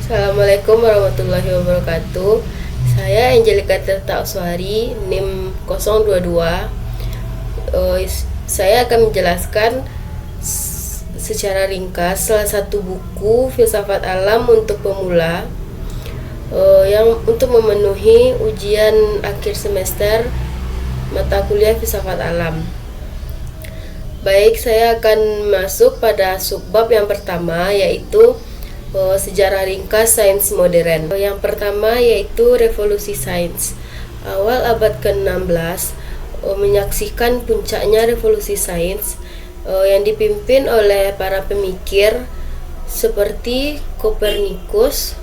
Assalamualaikum warahmatullahi wabarakatuh. Saya Angelika Tirta Oswari, NIM 022. Saya akan menjelaskan secara ringkas salah satu buku filsafat alam untuk pemula yang untuk memenuhi ujian akhir semester mata kuliah filsafat alam. Baik, saya akan masuk pada subbab yang pertama, yaitu sejarah ringkas sains modern. Yang pertama yaitu revolusi sains. Awal abad ke-16 menyaksikan puncaknya revolusi sains yang dipimpin oleh para pemikir seperti Kopernikus,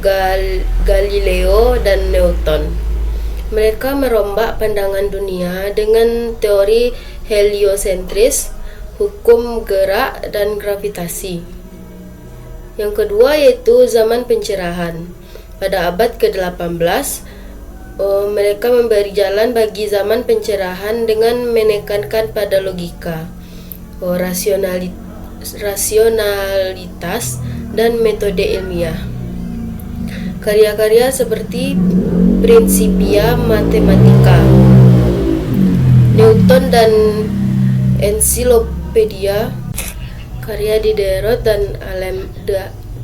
Galileo, dan Newton. Mereka merombak pandangan dunia dengan teori heliosentris, hukum gerak, dan gravitasi. Yang kedua yaitu zaman pencerahan. Pada abad ke-18, mereka memberi jalan bagi zaman pencerahan dengan menekankan pada logika, rasionalitas, dan metode ilmiah. Karya-karya seperti Principia Mathematica, Newton dan Encyclopedia karya Diderot dan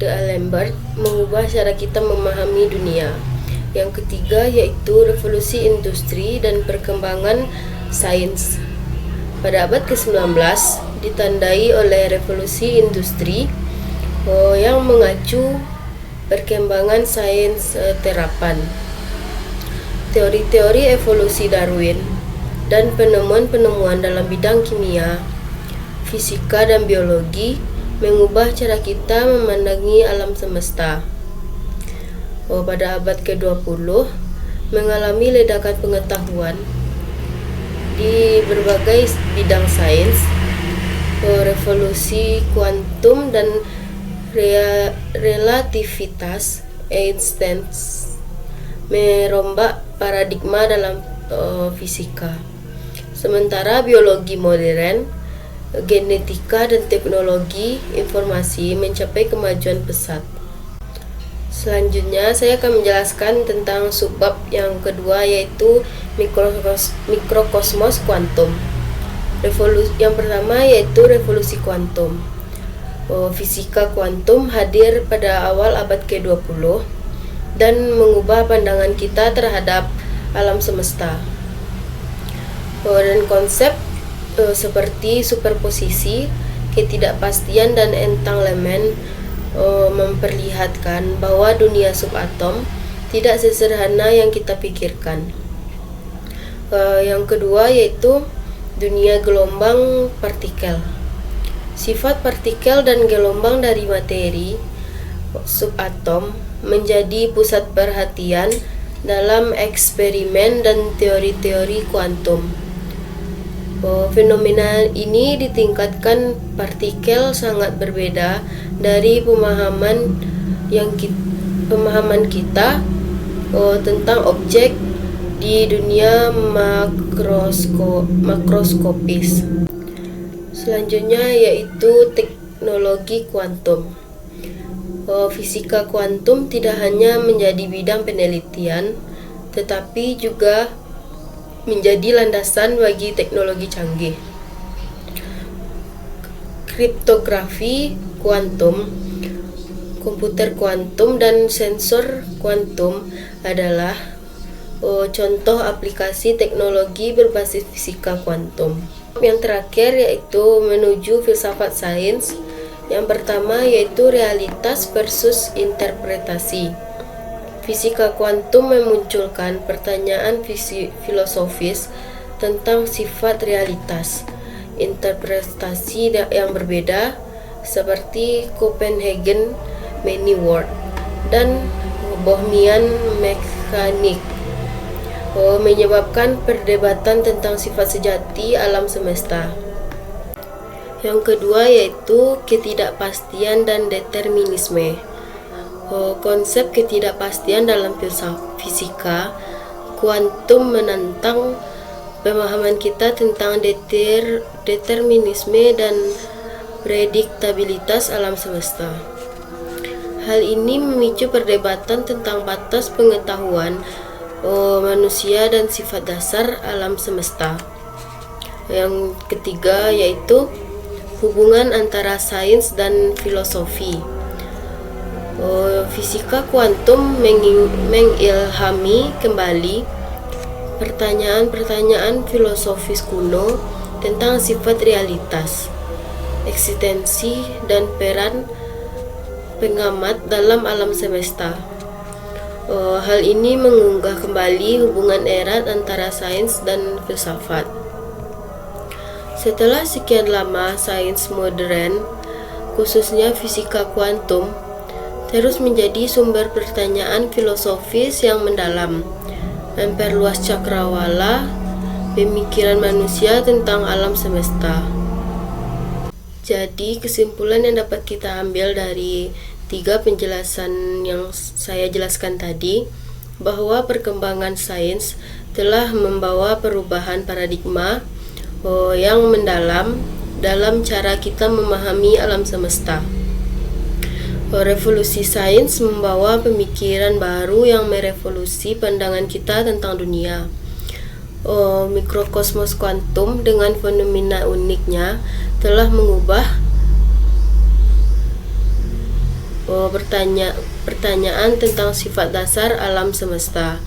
D'Alembert mengubah cara kita memahami dunia. Yang ketiga yaitu revolusi industri dan perkembangan sains. Pada abad ke-19 ditandai oleh revolusi industri yang mengacu perkembangan sains terapan, teori-teori evolusi Darwin, dan penemuan-penemuan dalam bidang kimia, fisika, dan biologi mengubah cara kita memandangi alam semesta. Pada abad ke-20 mengalami ledakan pengetahuan di berbagai bidang sains. Revolusi kuantum dan relativitas Einstein merombak paradigma dalam fisika. Sementara biologi modern, genetika, dan teknologi informasi mencapai kemajuan pesat. Selanjutnya saya akan menjelaskan tentang subbab yang kedua yaitu mikrokosmos kuantum. Yang pertama yaitu revolusi kuantum. Fisika kuantum hadir pada awal abad ke-20 dan mengubah pandangan kita terhadap alam semesta. Dan konsep seperti superposisi, ketidakpastian, dan entanglement memperlihatkan bahwa dunia subatom tidak sesederhana yang kita pikirkan. Yang kedua yaitu dunia gelombang partikel. Sifat partikel dan gelombang dari materi subatom menjadi pusat perhatian dalam eksperimen dan teori-teori kuantum. Fenomena ini ditingkatkan partikel sangat berbeda dari pemahaman kita tentang objek di dunia makroskopis. Selanjutnya yaitu teknologi kuantum. Fisika kuantum tidak hanya menjadi bidang penelitian, tetapi juga menjadi landasan bagi teknologi canggih. Kriptografi kuantum, komputer kuantum, dan sensor kuantum adalah contoh aplikasi teknologi berbasis fisika kuantum. Yang terakhir yaitu menuju filsafat sains. Yang pertama yaitu realitas versus interpretasi. Fisika kuantum memunculkan pertanyaan filosofis tentang sifat realitas, interpretasi yang berbeda seperti Copenhagen Many World dan Bohemian Mechanic, menyebabkan perdebatan tentang sifat sejati alam semesta. Yang kedua yaitu ketidakpastian dan determinisme. Konsep ketidakpastian dalam fisika kuantum menantang pemahaman kita tentang determinisme dan prediktabilitas alam semesta. Hal ini memicu perdebatan tentang batas pengetahuan manusia dan sifat dasar alam semesta. Yang ketiga yaitu hubungan antara sains dan filosofi. Fisika kuantum mengilhami kembali pertanyaan-pertanyaan filosofis kuno tentang sifat realitas, eksistensi, dan peran pengamat dalam alam semesta. Hal ini mengunggah kembali hubungan erat antara sains dan filsafat. Setelah sekian lama, sains modern, khususnya fisika kuantum, terus menjadi sumber pertanyaan filosofis yang mendalam, memperluas cakrawala pemikiran manusia tentang alam semesta. Jadi, kesimpulan yang dapat kita ambil dari 3 penjelasan yang saya jelaskan tadi, bahwa perkembangan sains telah membawa perubahan paradigma yang mendalam dalam cara kita memahami alam semesta. Revolusi sains membawa pemikiran baru yang merevolusi pandangan kita tentang dunia. Mikrokosmos kuantum dengan fenomena uniknya telah mengubah pertanyaan tentang sifat dasar alam semesta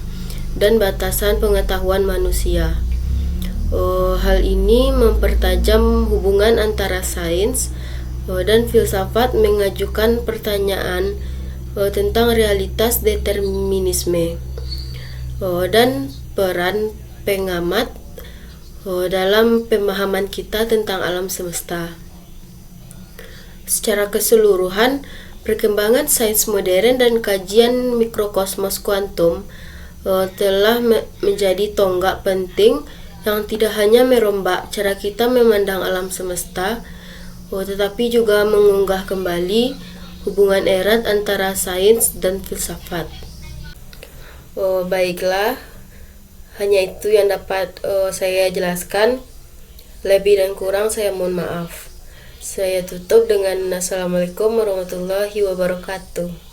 dan batasan pengetahuan manusia. Hal ini mempertajam hubungan antara sains dan filsafat, mengajukan pertanyaan tentang realitas determinisme dan peran pengamat dalam pemahaman kita tentang alam semesta. Secara keseluruhan, perkembangan sains modern dan kajian mikrokosmos kuantum telah menjadi tonggak penting yang tidak hanya merombak cara kita memandang alam semesta, tetapi juga mengunggah kembali hubungan erat antara sains dan filsafat. Baiklah, hanya itu yang dapat saya jelaskan. Lebih dan kurang saya mohon maaf. Saya tutup dengan Assalamualaikum warahmatullahi wabarakatuh.